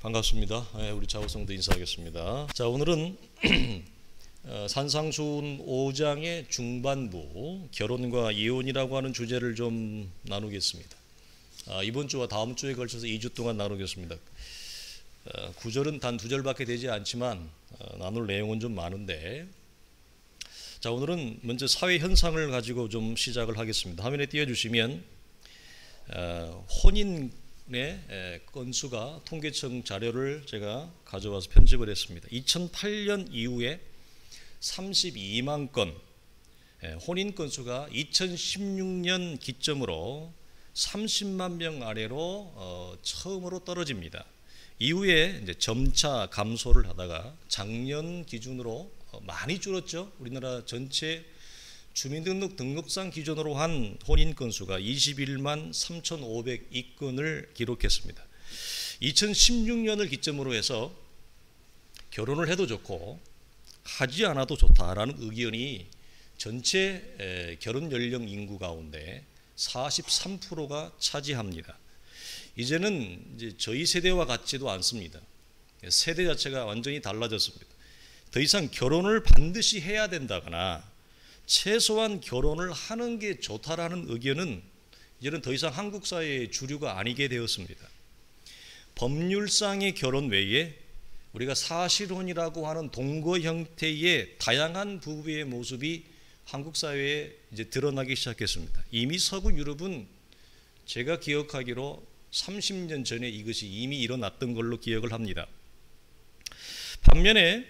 반갑습니다. 우리 자우성도 인사하겠습니다. 자, 오늘은 산상수훈 5장의 중반부 결혼과 이혼이라고 하는 주제를 좀 나누겠습니다. 이번 주와 다음 주에 걸쳐서 2주 동안 나누겠습니다. 구절은 단 2절밖에 되지 않지만 나눌 내용은 좀 많은데, 자, 오늘은 먼저 사회 현상을 가지고 좀 시작을 하겠습니다. 화면에 띄워주시면 혼인의 건수가 통계청 자료를 제가 가져와서 편집을 했습니다. 2008년 이후에 32만 건, 혼인 건수가 2016년 기점으로 30만 명 아래로 처음으로 떨어집니다. 이후에 이제 점차 감소를 하다가 작년 기준으로 많이 줄었죠. 우리나라 전체 주민등록상 기준으로 한 혼인 건수가 21만 3,502건을 기록했습니다. 2016년을 기점으로 해서 결혼을 해도 좋고 하지 않아도 좋다라는 의견이 전체 결혼 연령 인구 가운데 43%가 차지합니다. 이제는 이제 저희 세대와 같지도 않습니다. 세대 자체가 완전히 달라졌습니다. 더 이상 결혼을 반드시 해야 된다거나 최소한 결혼을 하는 게 좋다라는 의견은 이제는 더 이상 한국 사회의 주류가 아니게 되었습니다. 법률상의 결혼 외에 우리가 사실혼이라고 하는 동거 형태의 다양한 부부의 모습이 한국 사회에 이제 드러나기 시작했습니다. 이미 서구 유럽은 제가 기억하기로 30년 전에 이것이 이미 일어났던 걸로 기억을 합니다. 반면에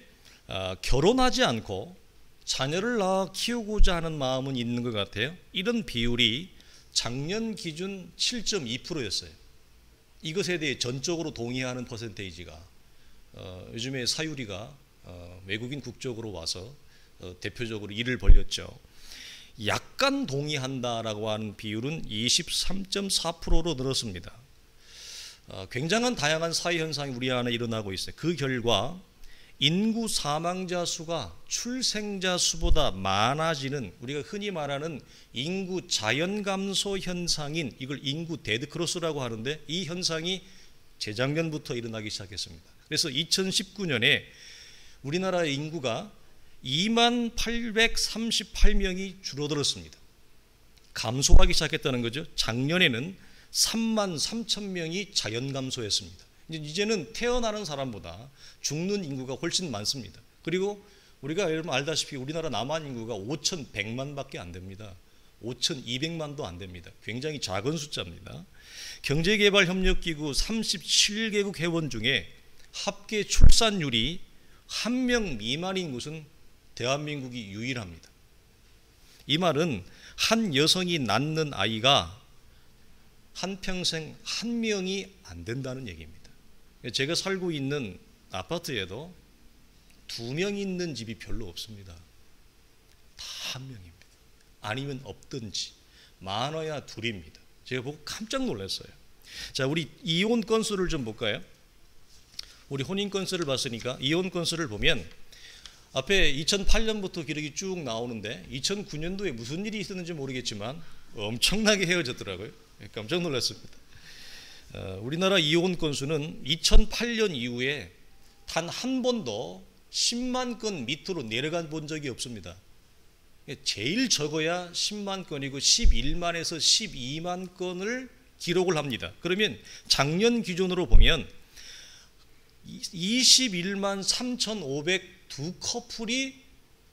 결혼하지 않고 자녀를 낳아 키우고자 하는 마음은 있는 것 같아요. 이런 비율이 작년 기준 7.2%였어요. 이것에 대해 전적으로 동의하는 퍼센테이지가 요즘에 사유리가 외국인 국적으로 와서 대표적으로 일을 벌였죠. 약간 동의한다라고 하는 비율은 23.4%로 늘었습니다. 굉장한 다양한 사회 현상이 우리 안에 일어나고 있어요. 그 결과 인구 사망자 수가 출생자 수보다 많아지는, 우리가 흔히 말하는 인구 자연 감소 현상인, 이걸 인구 데드크로스라고 하는데, 이 현상이 재작년부터 일어나기 시작했습니다. 그래서 2019년에 우리나라의 인구가 2만 838명이 줄어들었습니다. 감소하기 시작했다는 거죠. 작년에는 3만 3천 명이 자연 감소했습니다. 이제는 태어나는 사람보다 죽는 인구가 훨씬 많습니다. 그리고 우리가 여러분 알다시피 우리나라 남한 인구가 5,100만밖에 안 됩니다. 5,200만도 안 됩니다. 굉장히 작은 숫자입니다. 경제개발협력기구 37개국 회원 중에 합계 출산율이 1명 미만인 곳은 대한민국이 유일합니다. 이 말은 한 여성이 낳는 아이가 한평생 1명이 안 된다는 얘기입니다. 제가 살고 있는 아파트에도 2명 있는 집이 별로 없습니다. 다 1명입니다. 아니면 없든지 많아야 2입니다. 제가 보고 깜짝 놀랐어요. 자, 우리 이혼 건수를 좀 볼까요? 우리 혼인 건수를 봤으니까 이혼 건수를 보면 앞에 2008년부터 기록이 쭉 나오는데 2009년도에 무슨 일이 있었는지 모르겠지만 엄청나게 헤어졌더라고요. 깜짝 놀랐습니다. 우리나라 이혼 건수는 2008년 이후에 단 한 번도 10만 건 밑으로 내려가 본 적이 없습니다. 제일 적어야 10만 건이고 11만에서 12만 건을 기록을 합니다. 그러면 작년 기준으로 보면 21만 3,502 커플이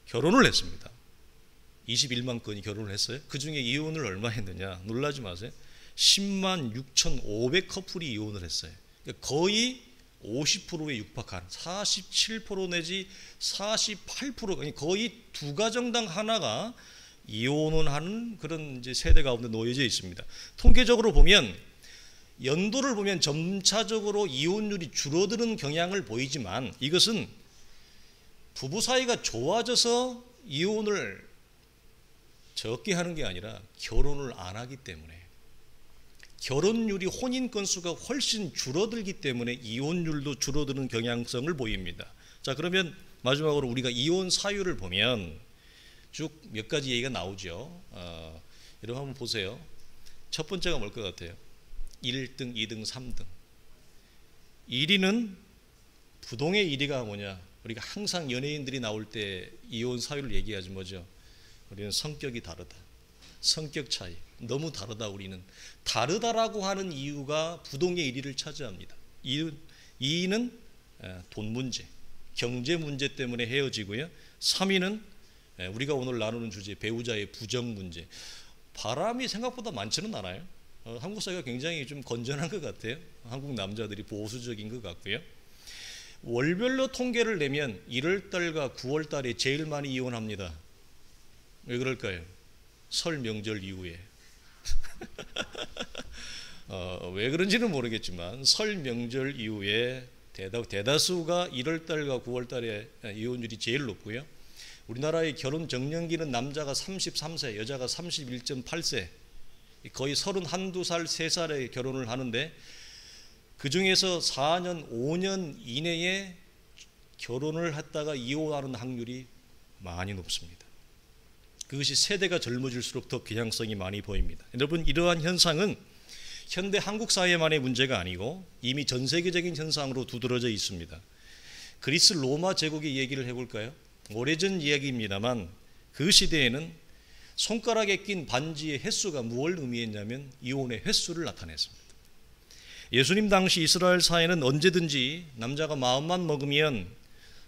결혼을 했습니다. 21만 건이 결혼을 했어요. 그 중에 이혼을 얼마 했느냐? 놀라지 마세요. 10만 6,500 커플이 이혼을 했어요. 거의 50%에 육박한 47% 내지 48%, 거의 2가정당 하나가 이혼을 하는 그런 이제 세대 가운데 놓여져 있습니다. 통계적으로 보면 연도를 보면 점차적으로 이혼율이 줄어드는 경향을 보이지만 이것은 부부 사이가 좋아져서 이혼을 적게 하는 게 아니라 결혼을 안 하기 때문에, 결혼율이 혼인 건수가 훨씬 줄어들기 때문에 이혼율도 줄어드는 경향성을 보입니다. 자, 그러면 마지막으로 우리가 이혼 사유를 보면 쭉 몇 가지 얘기가 나오죠. 여러분 한번 보세요. 첫 번째가 뭘 것 같아요? 1등, 2등, 3등. 1위는 부동의 1위가 뭐냐? 우리가 항상 연예인들이 나올 때 이혼 사유를 얘기하지 뭐죠? 우리는 성격이 다르다. 성격 차이. 너무 다르다 우리는. 다르다라고 하는 이유가 부동의 1위를 차지합니다. 2위는 돈 문제, 경제 문제 때문에 헤어지고요. 3위는 우리가 오늘 나누는 주제 배우자의 부정 문제. 바람이 생각보다 많지는 않아요. 한국 사회가 굉장히 좀 건전한 것 같아요. 한국 남자들이 보수적인 것 같고요. 월별로 통계를 내면 1월달과 9월달에 제일 많이 이혼합니다. 왜 그럴까요? 설 명절 이후에. 왜 그런지는 모르겠지만 설 명절 이후에 대다수가 1월달과 9월달에 이혼율이 제일 높고요. 우리나라의 결혼 정년기는 남자가 33세, 여자가 31.8세, 거의 31살, 3살에 결혼을 하는데 그 중에서 4년, 5년 이내에 결혼을 했다가 이혼하는 확률이 많이 높습니다. 그것이 세대가 젊어질수록 더 경향성이 많이 보입니다. 여러분, 이러한 현상은 현대 한국 사회만의 문제가 아니고 이미 전 세계적인 현상으로 두드러져 있습니다. 그리스 로마 제국의 얘기를 해볼까요? 오래전 이야기입니다만 그 시대에는 손가락에 낀 반지의 횟수가 무엇을 의미했냐면 이혼의 횟수를 나타냈습니다. 예수님 당시 이스라엘 사회는 언제든지 남자가 마음만 먹으면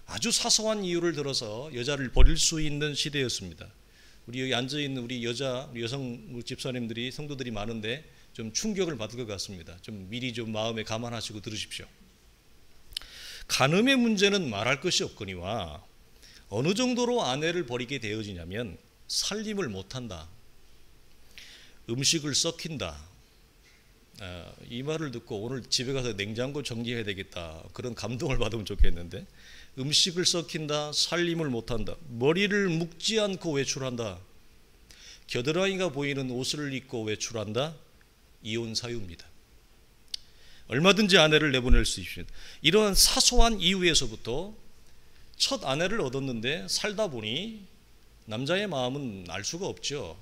아주 사소한 이유를 들어서 여자를 버릴 수 있는 시대였습니다. 우리 여기 앉아있는 우리 여성 집사님들이 성도들이 많은데 좀 충격을 받을 것 같습니다. 좀 미리 좀 마음에 감안하시고 들으십시오. 간음의 문제는 말할 것이 없거니와 어느 정도로 아내를 버리게 되어지냐면 살림을 못한다, 음식을 썩힌다. 이 말을 듣고 오늘 집에 가서 냉장고 정리해야 되겠다, 그런 감동을 받으면 좋겠는데, 음식을 썩힌다, 살림을 못한다, 머리를 묶지 않고 외출한다, 겨드랑이가 보이는 옷을 입고 외출한다. 이혼 사유입니다. 얼마든지 아내를 내보낼 수 있습니다. 이러한 사소한 이유에서부터 첫 아내를 얻었는데 살다 보니 남자의 마음은 알 수가 없죠.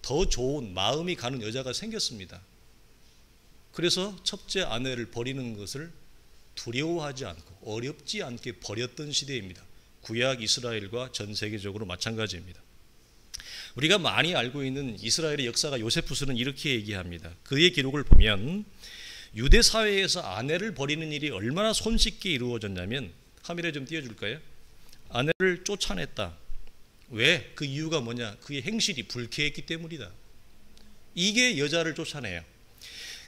더 좋은 마음이 가는 여자가 생겼습니다. 그래서 첫째 아내를 버리는 것을 두려워하지 않고 어렵지 않게 버렸던 시대입니다. 구약 이스라엘과 전 세계적으로 마찬가지입니다. 우리가 많이 알고 있는 이스라엘의 역사가 요세푸스는 이렇게 얘기합니다. 그의 기록을 보면 유대 사회에서 아내를 버리는 일이 얼마나 손쉽게 이루어졌냐면, 카메라 좀 띄워줄까요? 아내를 쫓아냈다. 왜? 그 이유가 뭐냐? 그의 행실이 불쾌했기 때문이다. 이게 여자를 쫓아내요.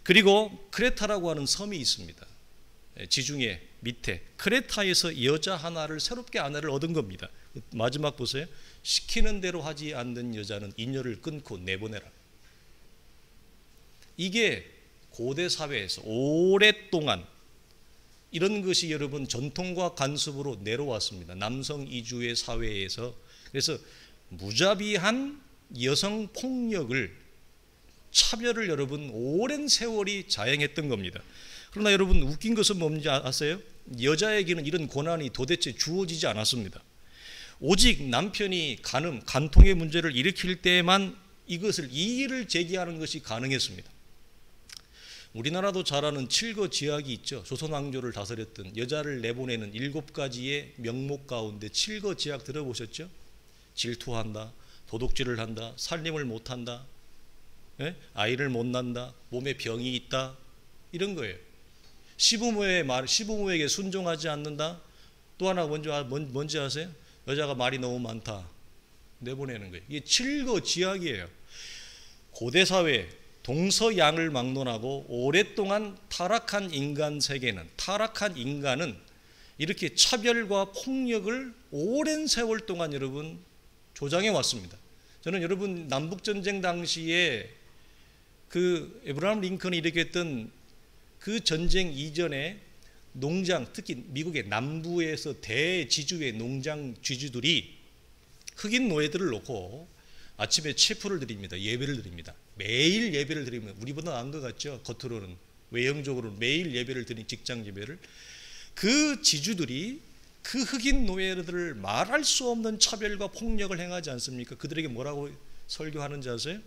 그리고 크레타라고 하는 섬이 있습니다. 지중해 밑에 크레타에서 여자 하나를, 새롭게 아내를 얻은 겁니다. 마지막 보세요. 시키는 대로 하지 않는 여자는 인연을 끊고 내보내라. 이게 고대 사회에서 오랫동안 이런 것이 여러분 전통과 간습으로 내려왔습니다. 남성 이주의 사회에서. 그래서 무자비한 여성 폭력을, 차별을 여러분 오랜 세월이 자행했던 겁니다. 그러나 여러분 웃긴 것은 뭔지 아세요? 여자에게는 이런 고난이 도대체 주어지지 않았습니다. 오직 남편이 간통의 문제를 일으킬 때만 이것을 이의를 제기하는 것이 가능했습니다. 우리나라도 잘 아는 칠거지약이 있죠. 조선왕조를 다스렸던 여자를 내보내는 7가지의 명목 가운데 칠거지약 들어보셨죠? 질투한다, 도둑질을 한다, 살림을 못한다, 아이를 못 낳는다, 몸에 병이 있다, 이런 거예요. 시부모에게 순종하지 않는다. 또 하나 뭔지 아세요? 여자가 말이 너무 많다, 내보내는 거예요. 이게 칠거지약이에요. 고대 사회 동서양을 막론하고 오랫동안 타락한 인간은 이렇게 차별과 폭력을 오랜 세월 동안 여러분 조장해 왔습니다. 저는 여러분 남북전쟁 당시에 그 에브라함 링컨이 일으켰던 그 전쟁 이전에 농장, 특히 미국의 남부에서 대지주의 농장 지주들이 흑인 노예들을 놓고 아침에 체프를 드립니다. 예배를 드립니다. 매일 예배를 드리면, 우리보다 나은 것 같죠? 겉으로는, 외형적으로는 매일 예배를 드린 직장 예배를. 그 지주들이 그 흑인 노예들을 말할 수 없는 차별과 폭력을 행하지 않습니까? 그들에게 뭐라고 설교하는지 아세요?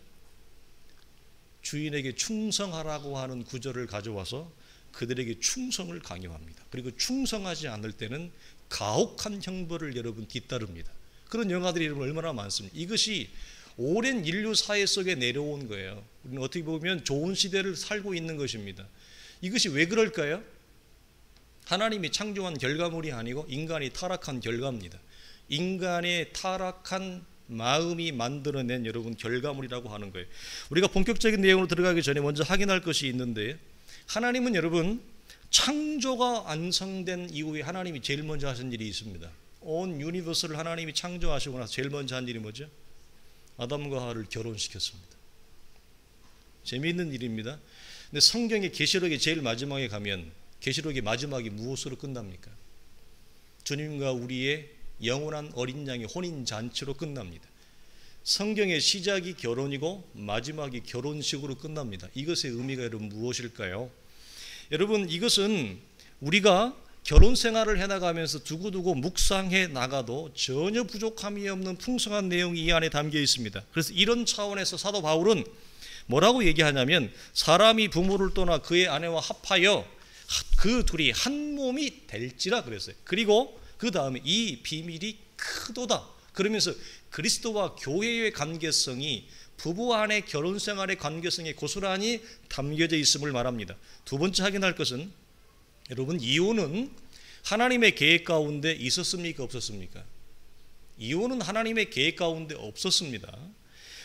주인에게 충성하라고 하는 구절을 가져와서 그들에게 충성을 강요합니다. 그리고 충성하지 않을 때는 가혹한 형벌을 여러분 뒤따릅니다. 그런 영화들이 여러분 얼마나 많습니까? 이것이 오랜 인류 사회 속에 내려온 거예요. 우리는 어떻게 보면 좋은 시대를 살고 있는 것입니다. 이것이 왜 그럴까요? 하나님이 창조한 결과물이 아니고 인간이 타락한 결과입니다. 인간의 타락한 마음이 만들어낸 여러분 결과물이라고 하는 거예요. 우리가 본격적인 내용으로 들어가기 전에 먼저 확인할 것이 있는데, 하나님은 여러분 창조가 완성된 이후에 하나님이 제일 먼저 하신 일이 있습니다. 온 유니버스를 하나님이 창조하시고 나서 제일 먼저 한 일이 뭐죠? 아담과 하와를 결혼시켰습니다. 재미있는 일입니다. 근데 성경의 계시록의 제일 마지막에 가면 계시록의 마지막이 무엇으로 끝납니까? 주님과 우리의 영원한 어린 양의 혼인 잔치로 끝납니다. 성경의 시작이 결혼이고 마지막이 결혼식으로 끝납니다. 이것의 의미가 여러분 무엇일까요? 여러분, 이것은 우리가 결혼 생활을 해나가면서 두고두고 묵상해 나가도 전혀 부족함이 없는 풍성한 내용이 이 안에 담겨 있습니다. 그래서 이런 차원에서 사도 바울은 뭐라고 얘기하냐면, 사람이 부모를 떠나 그의 아내와 합하여 그 둘이 한 몸이 될지라 그랬어요. 그리고 그 다음에 이 비밀이 크도다 그러면서 그리스도와 교회의 관계성이 부부 안의 결혼 생활의 관계성에 고스란히 담겨져 있음을 말합니다. 두 번째 확인할 것은, 여러분, 이혼은 하나님의 계획 가운데 있었습니까? 없었습니까? 이혼은 하나님의 계획 가운데 없었습니다.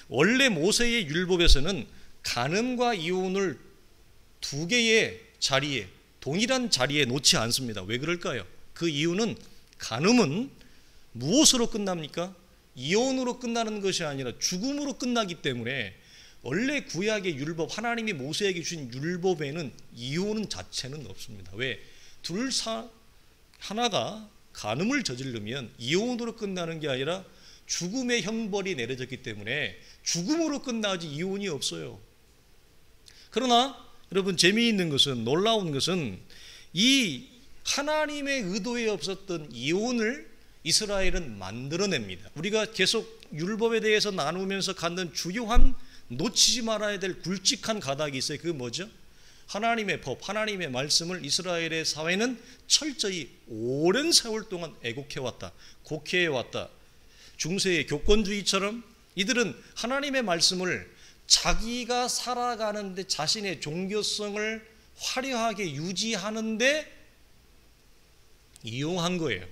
원래 모세의 율법에서는 간음과 이혼을 두 개의 자리에, 동일한 자리에 놓지 않습니다. 왜 그럴까요? 그 이유는 간음은 무엇으로 끝납니까? 이혼으로 끝나는 것이 아니라 죽음으로 끝나기 때문에 원래 구약의 율법, 하나님이 모세에게 주신 율법에는 이혼 자체는 없습니다. 왜? 하나가 간음을 저지르면 이혼으로 끝나는 게 아니라 죽음의 형벌이 내려졌기 때문에 죽음으로 끝나지 이혼이 없어요. 그러나 여러분, 재미있는 것은, 놀라운 것은, 이 하나님의 의도에 없었던 이혼을 이스라엘은 만들어냅니다. 우리가 계속 율법에 대해서 나누면서 갖는 주요한 놓치지 말아야 될 굵직한 가닥이 있어요. 그게 뭐죠? 하나님의 법, 하나님의 말씀을 이스라엘의 사회는 철저히 오랜 세월 동안 애곡해왔다, 곡해해왔다. 중세의 교권주의처럼 이들은 하나님의 말씀을 자기가 살아가는데 자신의 종교성을 화려하게 유지하는데 이용한 거예요.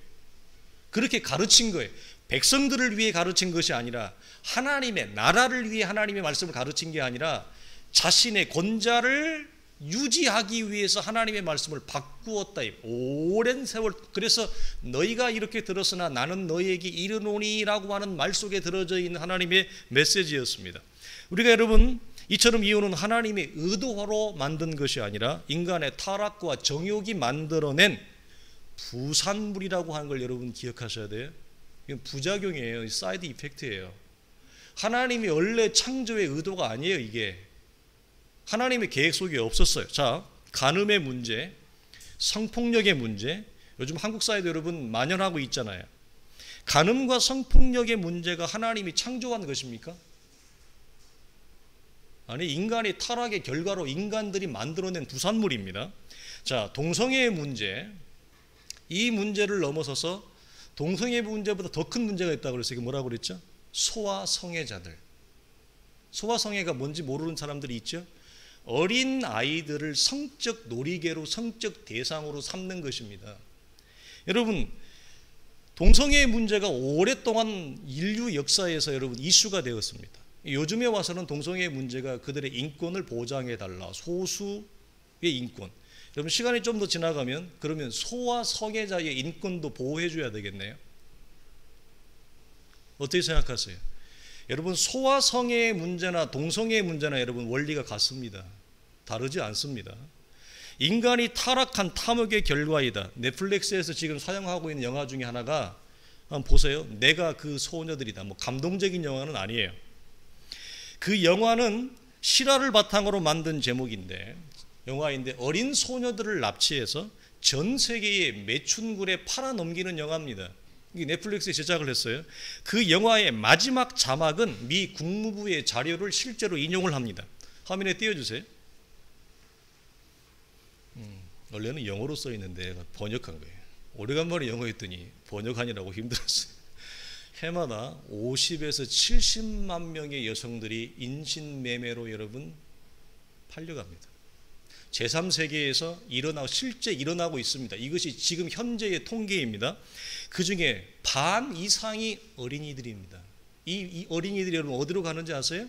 그렇게 가르친 거예요. 백성들을 위해 가르친 것이 아니라 하나님의 나라를 위해 하나님의 말씀을 가르친 게 아니라 자신의 권자를 유지하기 위해서 하나님의 말씀을 바꾸었다. 오랜 세월. 그래서 너희가 이렇게 들었으나 나는 너희에게 이르노니라고 하는 말 속에 들어져 있는 하나님의 메시지였습니다. 우리가 여러분, 이처럼 이혼은 하나님의 의도로 만든 것이 아니라 인간의 타락과 정욕이 만들어낸 부산물이라고 하는 걸 여러분 기억하셔야 돼요. 이건 부작용이에요. 사이드 이펙트예요. 하나님이 원래 창조의 의도가 아니에요. 이게 하나님의 계획 속에 없었어요. 자, 간음의 문제, 성폭력의 문제, 요즘 한국 사회도 여러분 만연하고 있잖아요. 간음과 성폭력의 문제가 하나님이 창조한 것입니까? 아니, 인간의 타락의 결과로 인간들이 만들어낸 부산물입니다. 자, 동성애의 문제, 이 문제를 넘어서서 동성애 문제보다 더 큰 문제가 있다고 그래서 이게 뭐라고 그랬죠? 소아성애자들. 소아성애가 뭔지 모르는 사람들이 있죠? 어린 아이들을 성적 놀이개로, 성적 대상으로 삼는 것입니다. 여러분, 동성애의 문제가 오랫동안 인류 역사에서 여러분 이슈가 되었습니다. 요즘에 와서는 동성애의 문제가 그들의 인권을 보장해달라, 소수의 인권. 여러분, 시간이 좀 더 지나가면 그러면 소아 성애자의 인권도 보호해줘야 되겠네요. 어떻게 생각하세요? 여러분, 소아 성애의 문제나 동성애의 문제나 여러분 원리가 같습니다. 다르지 않습니다. 인간이 타락한 탐욕의 결과이다. 넷플릭스에서 지금 사용하고 있는 영화 중에 하나가, 한번 보세요. 내가 그 소녀들이다. 뭐 감동적인 영화는 아니에요. 그 영화는 실화를 바탕으로 만든 영화인데 어린 소녀들을 납치해서 전 세계의 매춘굴에 팔아넘기는 영화입니다. 넷플릭스에 제작을 했어요. 그 영화의 마지막 자막은 미 국무부의 자료를 실제로 인용을 합니다. 화면에 띄워주세요. 원래는 영어로 써 있는데 번역한 거예요. 오래간만에 영어 했더니 번역하느라고 힘들었어요. 해마다 50에서 70만 명의 여성들이 인신매매로 여러분 팔려갑니다. 제3세계에서 실제 일어나고 있습니다. 이것이 지금 현재의 통계입니다. 그 중에 반 이상이 어린이들입니다. 이 어린이들이 여러분 어디로 가는지 아세요?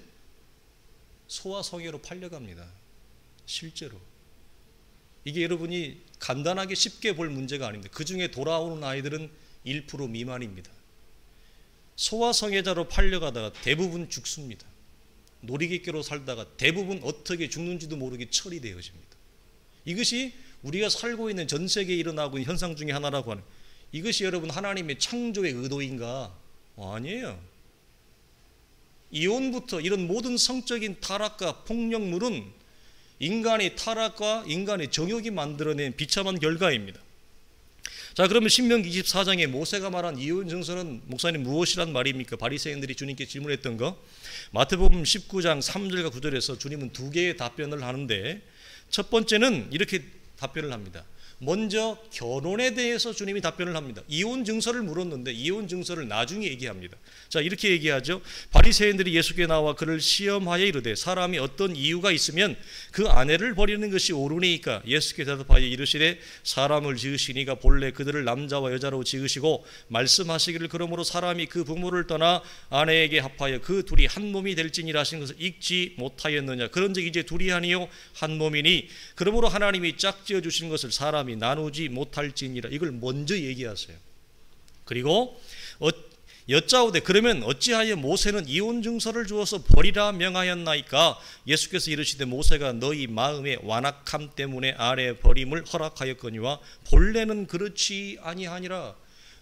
소아성애로 팔려갑니다. 실제로. 이게 여러분이 간단하게 쉽게 볼 문제가 아닙니다. 그 중에 돌아오는 아이들은 1% 미만입니다. 소아성애자로 팔려가다가 대부분 죽습니다. 놀이객교로 살다가 대부분 어떻게 죽는지도 모르게 처리되어집니다. 이것이 우리가 살고 있는 전 세계에 일어나고 있는 현상 중에 하나라고 하는, 이것이 여러분 하나님의 창조의 의도인가? 아니에요. 이혼부터 이런 모든 성적인 타락과 폭력물은 인간의 타락과 인간의 정욕이 만들어낸 비참한 결과입니다. 자, 그러면 신명기 24장에 모세가 말한 이혼 증서는 목사님 무엇이란 말입니까? 바리새인들이 주님께 질문했던 거. 마태복음 19장 3절과 9절에서 주님은 두 개의 답변을 하는데, 첫 번째는 이렇게 답변을 합니다. 먼저 결혼에 대해서 주님이 답변을 합니다. 이혼 증서를 물었는데 이혼 증서를 나중에 얘기합니다. 자, 이렇게 얘기하죠. 바리새인들이 예수께 나와 그를 시험하여 이르되 사람이 어떤 이유가 있으면 그 아내를 버리는 것이 옳으니까. 예수께 대답하여 이르시되 사람을 지으시니가 본래 그들을 남자와 여자로 지으시고 말씀하시기를 그러므로 사람이 그 부모를 떠나 아내에게 합하여 그 둘이 한 몸이 될지니라 하신 것을 읽지 못하였느냐. 그런즉 이제 둘이 아니요 한 몸이니 그러므로 하나님이 짝지어 주신 것을 사람이 나누지 못할지니라. 이걸 먼저 얘기하세요. 그리고 여짜오되 그러면 어찌하여 모세는 이혼 증서를 주어서 버리라 명하였나이까. 예수께서 이르시되 모세가 너희 마음의 완악함 때문에 아내 버림을 허락하였거니와 본래는 그렇지 아니하니라.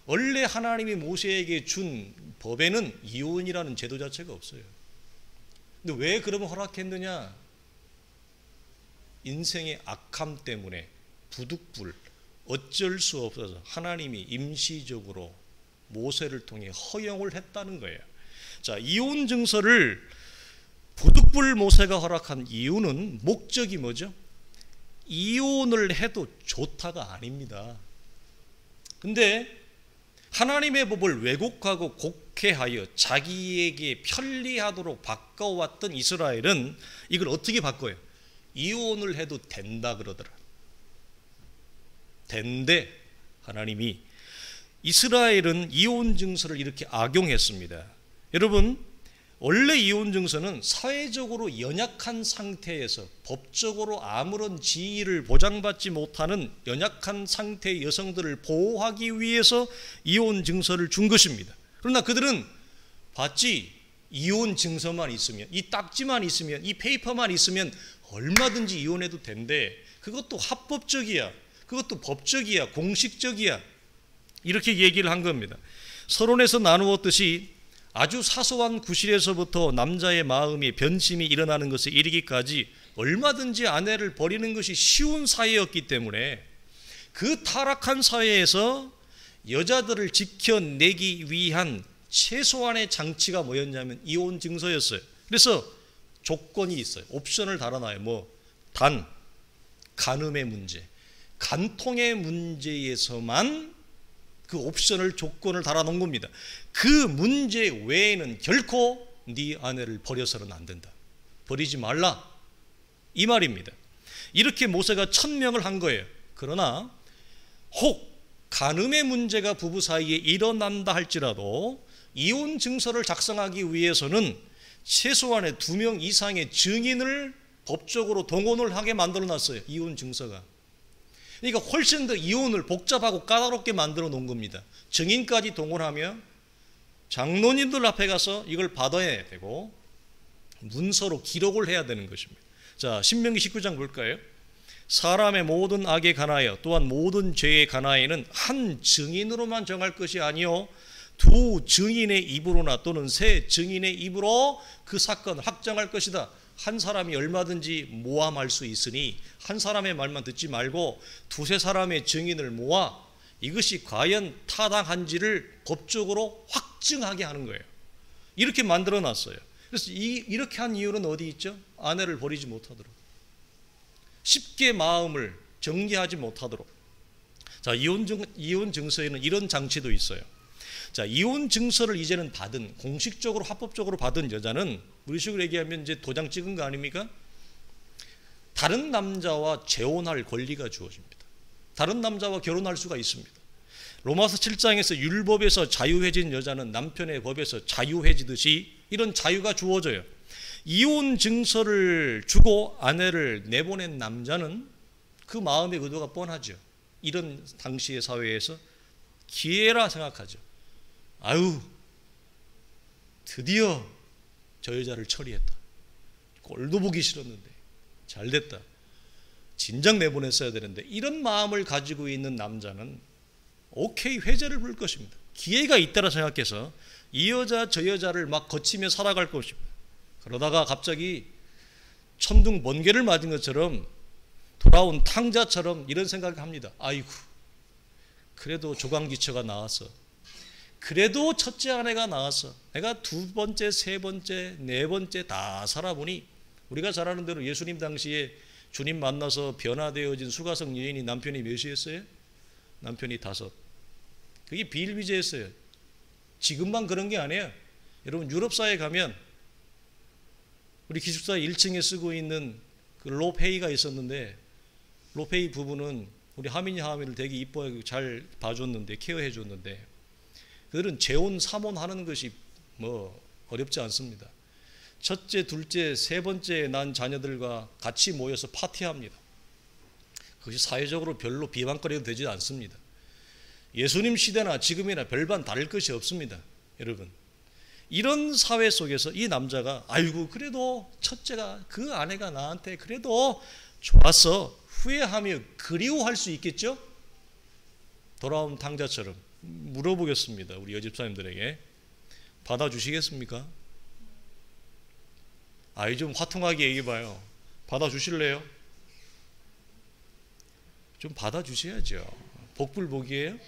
원래 하나님이 모세에게 준 법에는 이혼이라는 제도 자체가 없어요. 근데 왜 그러면 허락했느냐? 인생의 악함 때문에 부득불 어쩔 수 없어서 하나님이 임시적으로 모세를 통해 허용을 했다는 거예요. 자, 이혼 증서를 부득불 모세가 허락한 이유는 목적이 뭐죠? 이혼을 해도 좋다가 아닙니다. 근데 하나님의 법을 왜곡하고 곡해하여 자기에게 편리하도록 바꿔왔던 이스라엘은 이걸 어떻게 바꿔요? 이혼을 해도 된다 그러더라. 된대. 하나님이 이스라엘은 이혼 증서를 이렇게 악용했습니다. 여러분, 원래 이혼 증서는 사회적으로 연약한 상태에서 법적으로 아무런 지위를 보장받지 못하는 연약한 상태의 여성들을 보호하기 위해서 이혼 증서를 준 것입니다. 그러나 그들은 봤지, 이혼 증서만 있으면, 이 딱지만 있으면, 이 페이퍼만 있으면 얼마든지 이혼해도 된대. 그것도 합법적이야. 그것도 법적이야. 공식적이야. 이렇게 얘기를 한 겁니다. 서론에서 나누었듯이 아주 사소한 구실에서부터 남자의 마음이 변심이 일어나는 것에 이르기까지 얼마든지 아내를 버리는 것이 쉬운 사회였기 때문에 그 타락한 사회에서 여자들을 지켜내기 위한 최소한의 장치가 뭐였냐면 이혼 증서였어요. 그래서 조건이 있어요. 옵션을 달아놔요. 단, 간음의 문제, 간통의 문제에서만 그 옵션을 조건을 달아놓은 겁니다. 그 문제 외에는 결코 네 아내를 버려서는 안 된다. 버리지 말라. 이 말입니다. 이렇게 모세가 천명을 한 거예요. 그러나 혹 간음의 문제가 부부 사이에 일어난다 할지라도 이혼 증서를 작성하기 위해서는 최소한의 2명 이상의 증인을 법적으로 동원을 하게 만들어 놨어요. 이혼 증서가. 그러니까 훨씬 더 이혼을 복잡하고 까다롭게 만들어 놓은 겁니다. 증인까지 동원하며 장로님들 앞에 가서 이걸 받아야 되고 문서로 기록을 해야 되는 것입니다. 자, 신명기 19장 볼까요? 사람의 모든 악에 관하여 또한 모든 죄에 관하여는 한 증인으로만 정할 것이 아니요 두 증인의 입으로나 또는 세 증인의 입으로 그 사건을 확정할 것이다. 한 사람이 얼마든지 모함할 수 있으니 한 사람의 말만 듣지 말고 두세 사람의 증인을 모아 이것이 과연 타당한지를 법적으로 확증하게 하는 거예요. 이렇게 만들어 놨어요. 그래서 이렇게 한 이유는 어디 있죠? 아내를 버리지 못하도록. 쉽게 마음을 정리하지 못하도록. 자, 이혼 증서에는 이런 장치도 있어요. 자, 이혼 증서를 이제는 받은, 공식적으로 합법적으로 받은 여자는 우리식으로 얘기하면 이제 도장 찍은 거 아닙니까? 다른 남자와 재혼할 권리가 주어집니다. 다른 남자와 결혼할 수가 있습니다. 로마서 7장에서 율법에서 자유해진 여자는 남편의 법에서 자유해지듯이 이런 자유가 주어져요. 이혼 증서를 주고 아내를 내보낸 남자는 그 마음의 의도가 뻔하죠. 이런 당시의 사회에서 기회라 생각하죠. 아유, 드디어 저 여자를 처리했다. 꼴도 보기 싫었는데 잘됐다. 진작 내보냈어야 되는데, 이런 마음을 가지고 있는 남자는 오케이, 회제를 부를 것입니다. 기회가 있다라 생각해서 이 여자 저 여자를 막 거치며 살아갈 것입니다. 그러다가 갑자기 천둥 번개를 맞은 것처럼, 돌아온 탕자처럼 이런 생각을 합니다. 아이고, 그래도 조강지처가 나왔어. 그래도 첫째 아내가 나왔어. 내가 두 번째, 세 번째, 네 번째 다 살아보니, 우리가 잘 아는 대로 예수님 당시에 주님 만나서 변화되어진 수가성 여인이 남편이 몇이었어요? 남편이 5. 그게 비일비재했어요. 지금만 그런 게 아니에요. 여러분, 유럽사에 가면 우리 기숙사 1층에 쓰고 있는 그 로페이가 있었는데, 로페이 부부는 우리 하민이 하민을 되게 이뻐하고 잘 봐줬는데, 케어해줬는데, 그들은 재혼, 삼혼하는 것이 뭐 어렵지 않습니다. 첫째, 둘째, 세 번째 난 자녀들과 같이 모여서 파티합니다. 그것이 사회적으로 별로 비방거리가 되지 않습니다. 예수님 시대나 지금이나 별반 다를 것이 없습니다. 여러분, 이런 사회 속에서 이 남자가 아이고, 그래도 첫째가, 그 아내가 나한테 그래도 좋았어, 후회하며 그리워할 수 있겠죠? 돌아온 탕자처럼 물어보겠습니다. 우리 여집사님들에게 받아주시겠습니까? 아이, 좀 화통하게 얘기해봐요. 받아주실래요? 좀 받아주셔야죠. 복불복이에요?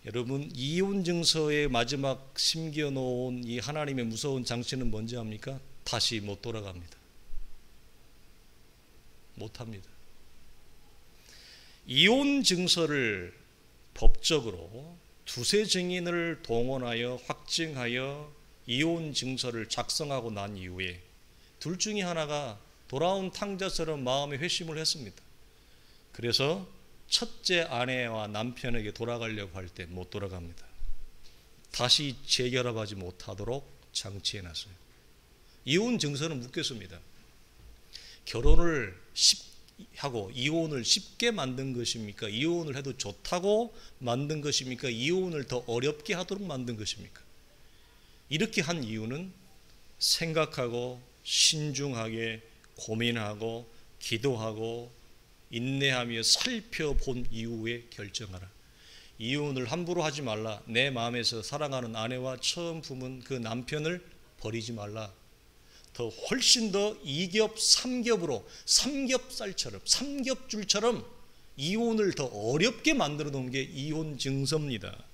여러분, 이혼 증서의 마지막 심겨놓은 이 하나님의 무서운 장치는 뭔지 압니까? 다시 못 돌아갑니다. 못합니다. 이혼 증서를 법적으로 두세 증인을 동원하여 확증하여 이혼 증서를 작성하고 난 이후에 둘 중에 하나가 돌아온 탕자처럼 마음의 회심을 했습니다. 그래서 첫째 아내와 남편에게 돌아가려고 할 때 못 돌아갑니다. 다시 재결합하지 못하도록 장치해놨어요. 이혼 증서는 묻겠습니다. 결혼을 하고 이혼을 쉽게 만든 것입니까? 이혼을 해도 좋다고 만든 것입니까? 이혼을 더 어렵게 하도록 만든 것입니까? 이렇게 한 이유는 생각하고 신중하게 고민하고 기도하고 인내하며 살펴본 이후에 결정하라. 이혼을 함부로 하지 말라. 내 마음에서 사랑하는 아내와 처음 품은 그 남편을 버리지 말라. 더 훨씬 더 2겹, 3겹으로 삼겹살처럼, 삼겹줄처럼 이혼을 더 어렵게 만들어 놓은 게 이혼 증서입니다.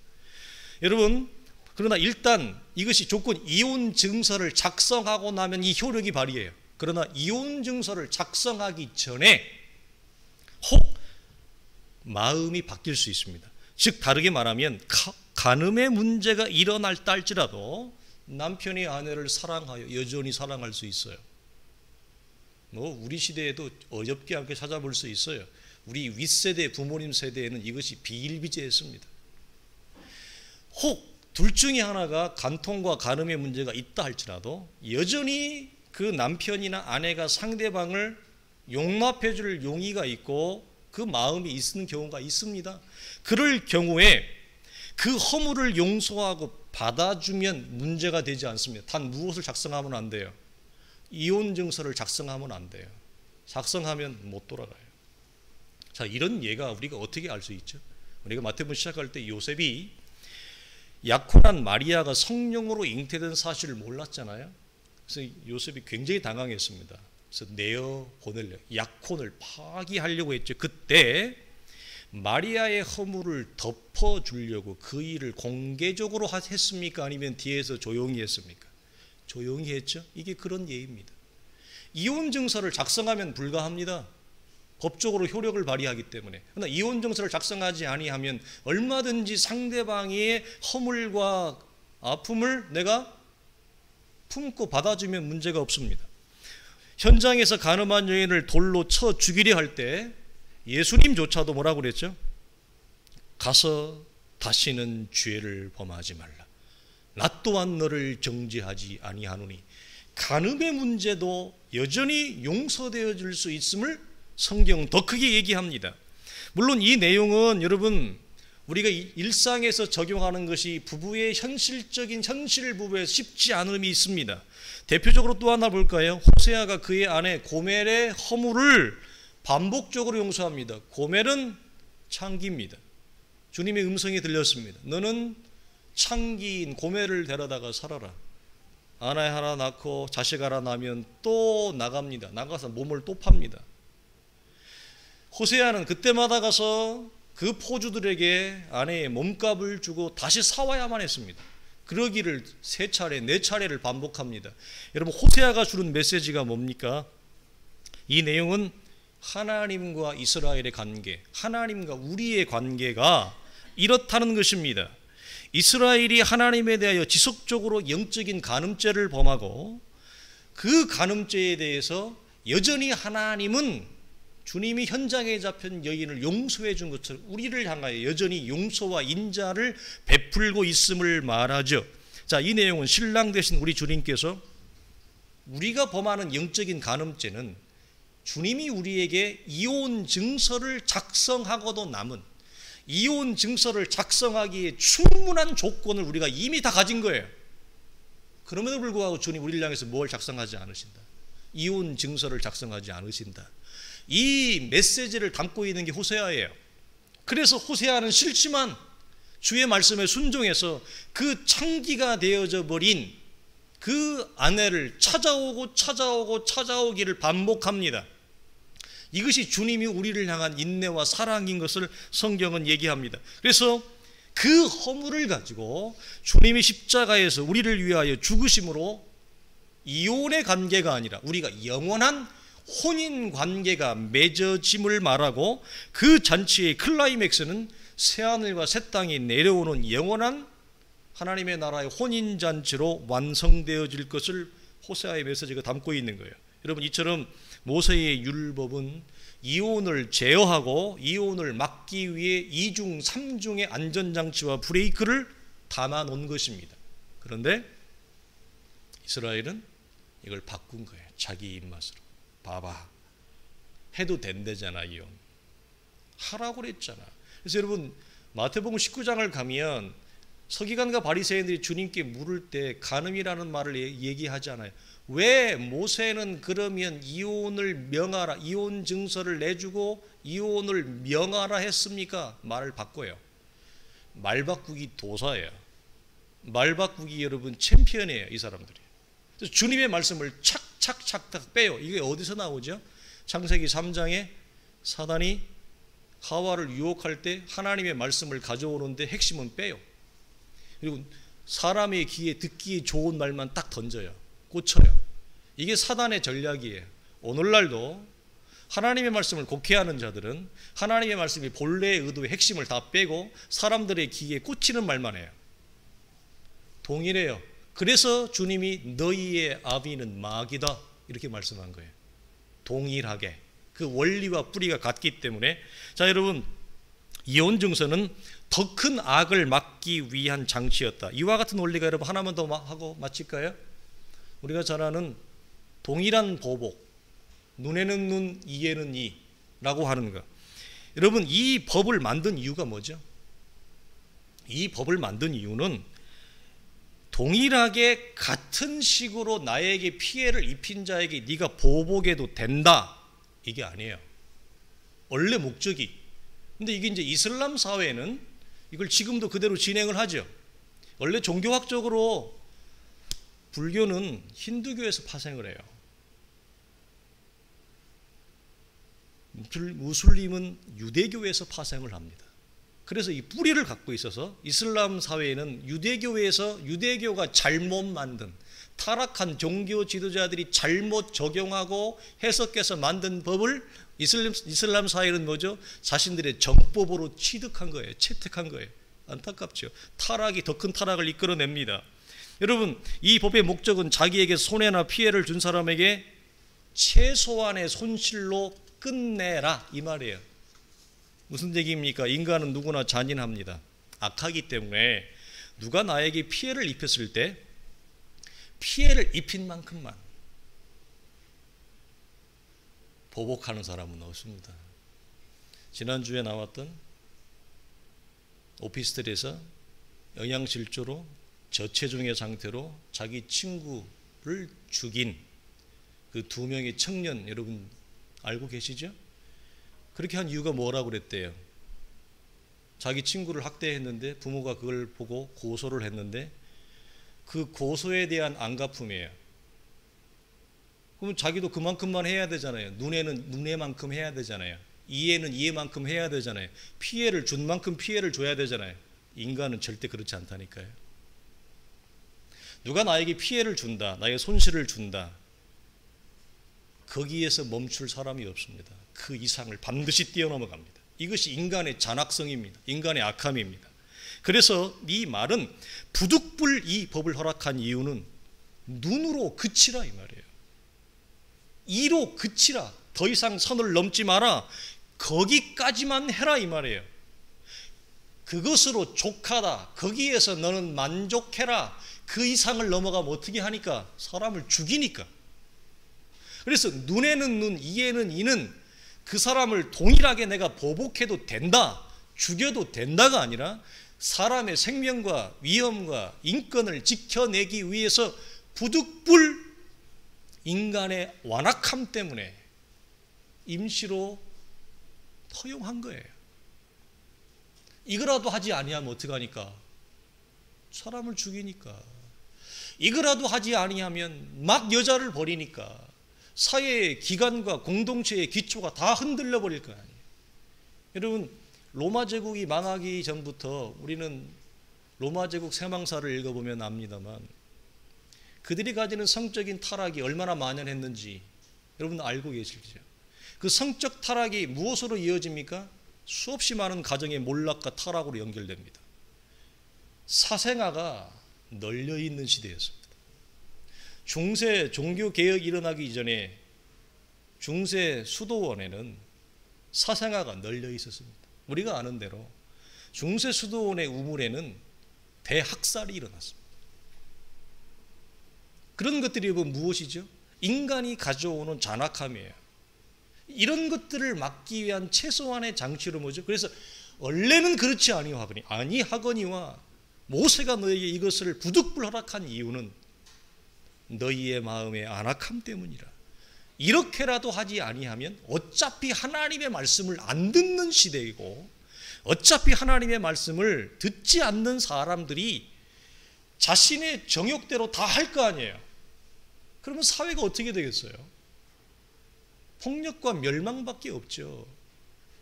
여러분, 그러나 일단 이것이 조건, 이혼 증서를 작성하고 나면 이 효력이 발휘해요. 그러나 이혼 증서를 작성하기 전에 혹 마음이 바뀔 수 있습니다. 즉 다르게 말하면 간음의 문제가 일어날 딸지라도 남편이 아내를 사랑하여 여전히 사랑할 수 있어요. 뭐 우리 시대에도 어렵게 않게 찾아볼 수 있어요. 우리 윗세대 부모님 세대에는 이것이 비일비재했습니다. 혹 둘 중에 하나가 간통과 간음의 문제가 있다 할지라도 여전히 그 남편이나 아내가 상대방을 용납해 줄 용의가 있고 그 마음이 있는 경우가 있습니다. 그럴 경우에 그 허물을 용서하고 받아주면 문제가 되지 않습니다. 단 무엇을 작성하면 안 돼요? 이혼 증서를 작성하면 안 돼요. 작성하면 못 돌아가요. 자, 이런 예가 우리가 어떻게 알 수 있죠? 우리가 마태복음 시작할 때 요셉이 약혼한 마리아가 성령으로 잉태된 사실을 몰랐잖아요. 그래서 요셉이 굉장히 당황했습니다. 그래서 내어 보내려 약혼을 파기하려고 했죠. 그때 마리아의 허물을 덮어주려고 그 일을 공개적으로 했습니까? 아니면 뒤에서 조용히 했습니까? 조용히 했죠. 이게 그런 예입니다. 이혼 증서를 작성하면 불가합니다. 법적으로 효력을 발휘하기 때문에. 그러나 이혼 증서를 작성하지 아니하면 얼마든지 상대방의 허물과 아픔을 내가 품고 받아주면 문제가 없습니다. 현장에서 간음한 여인을 돌로 쳐 죽이려 할 때 예수님조차도 뭐라고 그랬죠? 가서 다시는 죄를 범하지 말라. 나 또한 너를 정죄하지 아니하노니. 간음의 문제도 여전히 용서되어질 수 있음을 성경은 더 크게 얘기합니다. 물론 이 내용은 여러분 우리가 일상에서 적용하는 것이 부부의 현실적인 현실 부부에서 쉽지 않음이 있습니다. 대표적으로 또 하나 볼까요? 호세아가 그의 아내 고멜의 허물을 반복적으로 용서합니다. 고멜은 창기입니다. 주님의 음성이 들렸습니다. 너는 창기인 고멜을 데려다가 살아라. 아내 하나 낳고 자식 하나 낳으면 또 나갑니다. 나가서 몸을 또 팝니다. 호세아는 그때마다 가서 그 포주들에게 아내의 몸값을 주고 다시 사와야만 했습니다. 그러기를 3차례, 4차례를 반복합니다. 여러분 호세아가 주는 메시지가 뭡니까? 이 내용은 하나님과 이스라엘의 관계, 하나님과 우리의 관계가 이렇다는 것입니다. 이스라엘이 하나님에 대하여 지속적으로 영적인 간음죄를 범하고 그 간음죄에 대해서 여전히 하나님은 주님이 현장에 잡힌 여인을 용서해 준 것처럼 우리를 향하여 여전히 용서와 인자를 베풀고 있음을 말하죠. 자, 이 내용은 신랑 되신 우리 주님께서 우리가 범하는 영적인 간음죄는 주님이 우리에게 이혼 증서를 작성하고도 남은 이혼 증서를 작성하기에 충분한 조건을 우리가 이미 다 가진 거예요. 그럼에도 불구하고 주님 우리를 향해서 뭘 작성하지 않으신다. 이혼 증서를 작성하지 않으신다. 이 메시지를 담고 있는 게 호세아예요. 그래서 호세아는 싫지만 주의 말씀에 순종해서 그 창기가 되어져 버린 그 아내를 찾아오기를 반복합니다. 이것이 주님이 우리를 향한 인내와 사랑인 것을 성경은 얘기합니다. 그래서 그 허물을 가지고 주님이 십자가에서 우리를 위하여 죽으심으로 이혼의 관계가 아니라 우리가 영원한 혼인 관계가 맺어짐을 말하고 그 잔치의 클라이맥스는 새하늘과 새 땅이 내려오는 영원한 하나님의 나라의 혼인 잔치로 완성되어질 것을 호세아의 메시지가 담고 있는 거예요. 여러분 이처럼 모세의 율법은 이혼을 제어하고 이혼을 막기 위해 2중 3중의 안전장치와 브레이크를 담아 놓은 것입니다. 그런데 이스라엘은 이걸 바꾼 거예요. 자기 입맛으로. 봐봐, 해도 된대잖아. 이혼 하라고 그랬잖아. 그래서 여러분 마태복음 19장을 가면 서기관과 바리새인들이 주님께 물을 때 간음이라는 말을 얘기하잖아요. 왜 모세는 그러면 이혼을 명하라, 이혼 증서를 내주고 이혼을 명하라 했습니까? 말을 바꿔요. 말 바꾸기 도사예요. 말 바꾸기 여러분 챔피언이에요. 이 사람들이. 그래서 주님의 말씀을 착착착 빼요. 이게 어디서 나오죠? 창세기 3장에 사단이 하와를 유혹할 때 하나님의 말씀을 가져오는데 핵심은 빼요. 그리고 사람의 귀에 듣기에 좋은 말만 딱 던져요. 꽂혀요. 이게 사단의 전략이에요. 오늘날도 하나님의 말씀을 곡해하는 자들은 하나님의 말씀이 본래의 의도의 핵심을 다 빼고 사람들의 귀에 꽂히는 말만 해요. 동일해요. 그래서 주님이 너희의 아비는 마귀다 이렇게 말씀한 거예요. 동일하게 그 원리와 뿌리가 같기 때문에. 자, 여러분 이혼 증서는 더 큰 악을 막기 위한 장치였다. 이와 같은 원리가 여러분 하나만 더 하고 마칠까요? 우리가 잘 아는 동일한 보복, 눈에는 눈, 이에는 이라고 하는 것. 여러분 이 법을 만든 이유가 뭐죠? 이 법을 만든 이유는 동일하게 같은 식으로 나에게 피해를 입힌 자에게 네가 보복해도 된다 이게 아니에요. 원래 목적이. 근데 이게 이제 이슬람 사회는 이걸 지금도 그대로 진행을 하죠. 원래 종교학적으로 불교는 힌두교에서 파생을 해요. 무슬림은 유대교에서 파생을 합니다. 그래서 이 뿌리를 갖고 있어서 이슬람 사회에는 유대교에서 유대교가 잘못 만든 타락한 종교 지도자들이 잘못 적용하고 해석해서 만든 법을 이슬람 사회는 뭐죠? 자신들의 정법으로 취득한 거예요. 채택한 거예요. 안타깝죠. 타락이 더 큰 타락을 이끌어냅니다. 여러분, 이 법의 목적은 자기에게 손해나 피해를 준 사람에게 최소한의 손실로 끝내라 이 말이에요. 무슨 얘기입니까? 인간은 누구나 잔인합니다. 악하기 때문에 누가 나에게 피해를 입혔을 때 피해를 입힌 만큼만 보복하는 사람은 없습니다. 지난주에 나왔던 오피스텔에서 영양실조로 저체중의 상태로 자기 친구를 죽인 그 2명의 청년 여러분 알고 계시죠? 그렇게 한 이유가 뭐라고 그랬대요? 자기 친구를 학대했는데 부모가 그걸 보고 고소를 했는데 그 고소에 대한 안갚음이에요. 그러면 자기도 그만큼만 해야 되잖아요. 눈에는 눈에만큼 해야 되잖아요. 이해는 이해만큼 해야 되잖아요. 피해를 준 만큼 피해를 줘야 되잖아요. 인간은 절대 그렇지 않다니까요. 누가 나에게 피해를 준다, 나에게 손실을 준다, 거기에서 멈출 사람이 없습니다. 그 이상을 반드시 뛰어넘어갑니다. 이것이 인간의 잔악성입니다. 인간의 악함입니다. 그래서 이 말은 부득불 이 법을 허락한 이유는 눈으로 그치라 이 말이에요. 이로 그치라. 더 이상 선을 넘지 마라. 거기까지만 해라 이 말이에요. 그것으로 족하다. 거기에서 너는 만족해라. 그 이상을 넘어가면 어떻게 하니까? 사람을 죽이니까. 그래서 눈에는 눈, 이에는 이는 그 사람을 동일하게 내가 보복해도 된다, 죽여도 된다가 아니라 사람의 생명과 위험과 인권을 지켜내기 위해서 부득불 인간의 완악함 때문에 임시로 허용한 거예요. 이거라도 하지 아니하면 어떡하니까? 사람을 죽이니까. 이거라도 하지 아니하면 막 여자를 버리니까 사회의 기관과 공동체의 기초가 다 흔들려 버릴 거 아니에요. 여러분, 로마 제국이 망하기 전부터 우리는 로마 제국 세망사를 읽어보면 압니다만 그들이 가지는 성적인 타락이 얼마나 만연했는지 여러분 알고 계시죠? 그 성적 타락이 무엇으로 이어집니까? 수없이 많은 가정의 몰락과 타락으로 연결됩니다. 사생아가 널려있는 시대였습니다. 중세 종교개혁이 일어나기 이전에 중세 수도원에는 사생아가 널려 있었습니다. 우리가 아는 대로 중세 수도원의 우물에는 대학살이 일어났습니다. 그런 것들이 무엇이죠? 인간이 가져오는 잔악함이에요. 이런 것들을 막기 위한 최소한의 장치로 뭐죠? 그래서 원래는 그렇지 아니하거니와 모세가 너에게 이것을 부득불 허락한 이유는 너희의 마음의 안악함 때문이라. 이렇게라도 하지 아니하면 어차피 하나님의 말씀을 안 듣는 시대이고 어차피 하나님의 말씀을 듣지 않는 사람들이 자신의 정욕대로 다 할 거 아니에요. 그러면 사회가 어떻게 되겠어요? 폭력과 멸망밖에 없죠.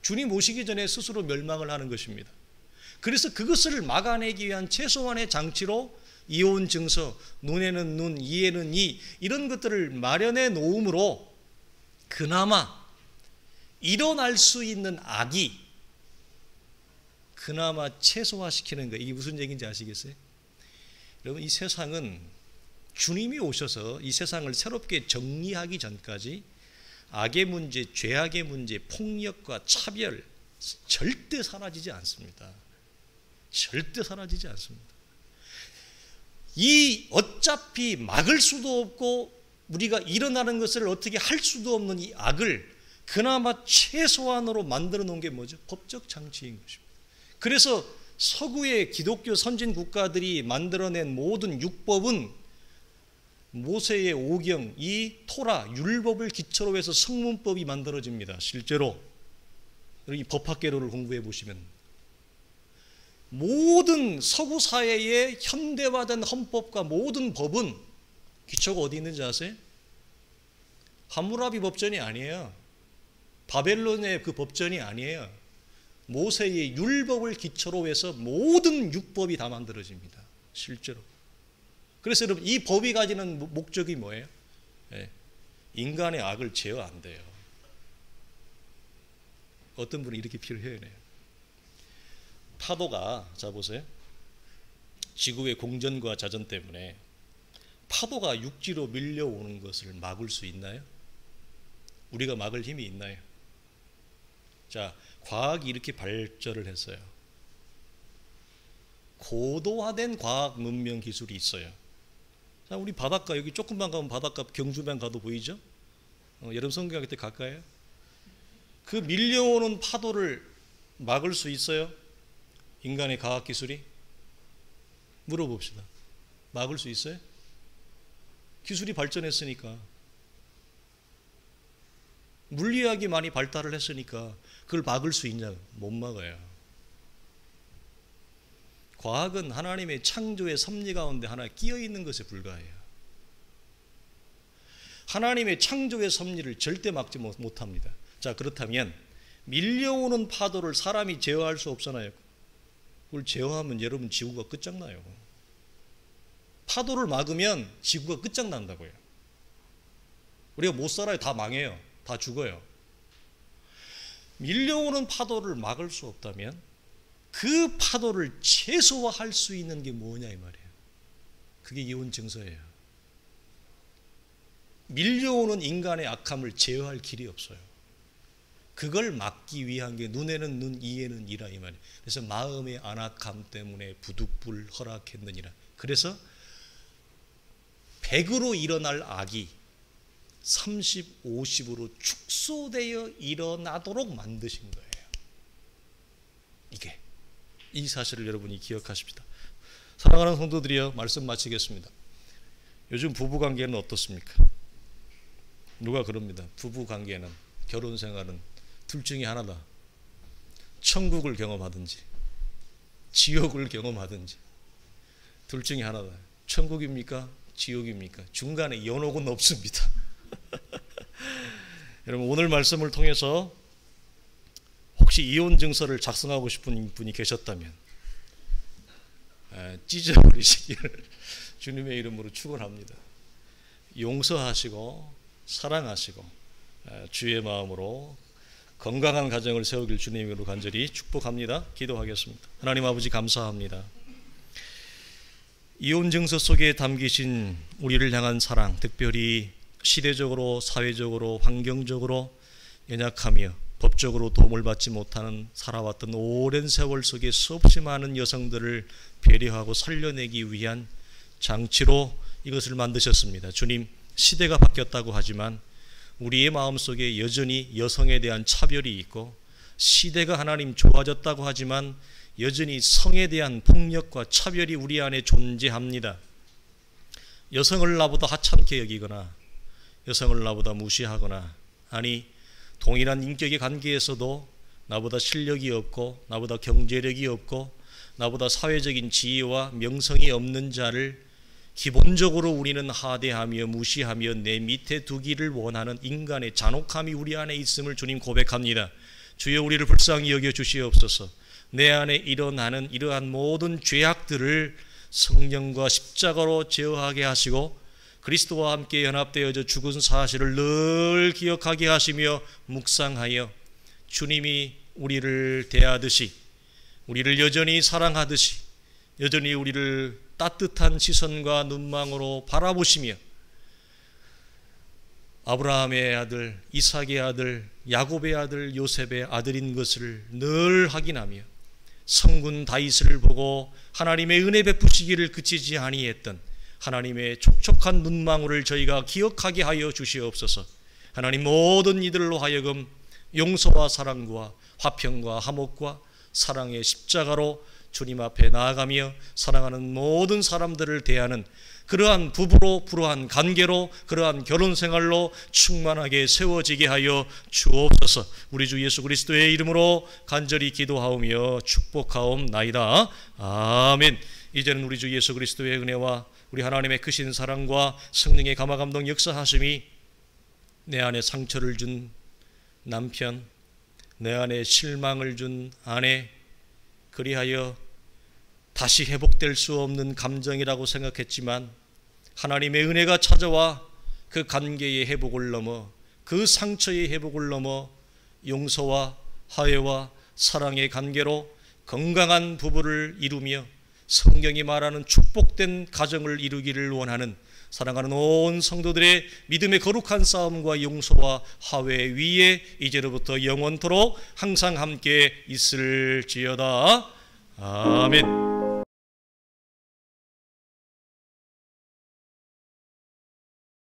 주님 오시기 전에 스스로 멸망을 하는 것입니다. 그래서 그것을 막아내기 위한 최소한의 장치로 이혼 증서, 눈에는 눈, 이에는 이, 이런 것들을 마련해 놓음으로 그나마 일어날 수 있는 악이 그나마 최소화시키는 거예요. 이게 무슨 얘기인지 아시겠어요? 여러분, 이 세상은 주님이 오셔서 이 세상을 새롭게 정리하기 전까지 악의 문제, 죄악의 문제, 폭력과 차별 절대 사라지지 않습니다. 절대 사라지지 않습니다. 이 어차피 막을 수도 없고 우리가 일어나는 것을 어떻게 할 수도 없는 이 악을 그나마 최소한으로 만들어 놓은 게 뭐죠? 법적 장치인 것입니다. 그래서 서구의 기독교 선진 국가들이 만들어낸 모든 율법은 모세의 오경, 이 토라, 율법을 기초로 해서 성문법이 만들어집니다. 실제로 이 법학개론을 공부해 보시면 모든 서구 사회의 현대화된 헌법과 모든 법은 기초가 어디 있는지 아세요? 함무라비 법전이 아니에요. 바벨론의 그 법전이 아니에요. 모세의 율법을 기초로 해서 모든 율법이 다 만들어집니다. 실제로. 그래서 여러분 이 법이 가지는 목적이 뭐예요? 예, 인간의 악을 제어한대요. 어떤 분이 이렇게 표현해요. 파도가, 자 보세요. 지구의 공전과 자전 때문에 파도가 육지로 밀려오는 것을 막을 수 있나요? 우리가 막을 힘이 있나요? 자, 과학이 이렇게 발전을 했어요. 고도화된 과학 문명 기술이 있어요. 자, 우리 바닷가 여기 조금만 가면 바닷가 경주만 가도 보이죠? 여러분 성경할 때 가까이요? 그 밀려오는 파도를 막을 수 있어요? 인간의 과학 기술이? 물어봅시다. 막을 수 있어요? 기술이 발전했으니까. 물리학이 많이 발달을 했으니까 그걸 막을 수 있냐? 못 막아요. 과학은 하나님의 창조의 섭리 가운데 하나 끼어 있는 것에 불과해요. 하나님의 창조의 섭리를 절대 막지 못합니다. 자, 그렇다면 밀려오는 파도를 사람이 제어할 수 없잖아요. 그걸 제어하면 여러분 지구가 끝장나요. 파도를 막으면 지구가 끝장난다고요. 우리가 못 살아요. 다 망해요. 다 죽어요. 밀려오는 파도를 막을 수 없다면 그 파도를 최소화할 수 있는 게 뭐냐 이 말이에요. 그게 이혼 증서예요. 밀려오는 인간의 악함을 제어할 길이 없어요. 그걸 막기 위한 게 눈에는 눈, 이에는 이라 이 말이에요. 그래서 마음의 안악함 때문에 부득불 허락했느니라. 그래서 100으로 일어날 악이 30, 50으로 축소되어 일어나도록 만드신 거예요. 이게 이 사실을 여러분이 기억하십시다. 사랑하는 성도들이여, 말씀 마치겠습니다. 요즘 부부관계는 어떻습니까? 누가 그럽니다. 부부관계는, 결혼생활은 둘 중에 하나다. 천국을 경험하든지 지옥을 경험하든지 둘 중에 하나다. 천국입니까? 지옥입니까? 중간에 연옥은 없습니다. 여러분 오늘 말씀을 통해서 혹시 이혼 증서를 작성하고 싶은 분이 계셨다면 찢어버리시기를 주님의 이름으로 축원합니다. 용서하시고 사랑하시고 주의 마음으로 건강한 가정을 세우길 주님으로 간절히 축복합니다. 기도하겠습니다. 하나님 아버지 감사합니다. 이혼 증서 속에 담기신 우리를 향한 사랑, 특별히 시대적으로, 사회적으로, 환경적으로 연약하며 법적으로 도움을 받지 못하는 살아왔던 오랜 세월 속에 수없이 많은 여성들을 배려하고 살려내기 위한 장치로 이것을 만드셨습니다. 주님, 시대가 바뀌었다고 하지만 우리의 마음속에 여전히 여성에 대한 차별이 있고, 시대가 하나님 좋아졌다고 하지만 여전히 성에 대한 폭력과 차별이 우리 안에 존재합니다. 여성을 나보다 하찮게 여기거나 여성을 나보다 무시하거나, 아니 동일한 인격의 관계에서도 나보다 실력이 없고 나보다 경제력이 없고 나보다 사회적인 지위와 명성이 없는 자를 기본적으로 우리는 하대하며 무시하며 내 밑에 두기를 원하는 인간의 잔혹함이 우리 안에 있음을 주님 고백합니다. 주여, 우리를 불쌍히 여겨 주시옵소서. 내 안에 일어나는 이러한 모든 죄악들을 성령과 십자가로 제어하게 하시고 그리스도와 함께 연합되어져 죽은 사실을 늘 기억하게 하시며 묵상하여 주님이 우리를 대하듯이, 우리를 여전히 사랑하듯이 여전히 우리를 따뜻한 시선과 눈망으로 바라보시며 아브라함의 아들, 이삭의 아들, 야곱의 아들, 요셉의 아들인 것을 늘 확인하며 성군 다윗을 보고 하나님의 은혜 베푸시기를 그치지 아니했던 하나님의 촉촉한 눈망울을 저희가 기억하게 하여 주시옵소서. 하나님, 모든 이들로 하여금 용서와 사랑과 화평과 화목과 사랑의 십자가로 주님 앞에 나아가며 사랑하는 모든 사람들을 대하는 그러한 부부로 불우한 관계로, 그러한 결혼생활로 충만하게 세워지게 하여 주옵소서. 우리 주 예수 그리스도의 이름으로 간절히 기도하오며 축복하옵나이다. 아멘. 이제는 우리 주 예수 그리스도의 은혜와 우리 하나님의 크신 사랑과 성령의 감화감동 역사하심이 내 안에 상처를 준 남편, 내 안에 실망을 준 아내, 그리하여 다시 회복될 수 없는 감정이라고 생각했지만 하나님의 은혜가 찾아와 그 관계의 회복을 넘어, 그 상처의 회복을 넘어 용서와 화해와 사랑의 관계로 건강한 부부를 이루며 성경이 말하는 축복된 가정을 이루기를 원하는 사랑하는 온 성도들의 믿음의 거룩한 싸움과 용서와 화해 위에 이제로부터 영원토록 항상 함께 있을지어다. 아멘.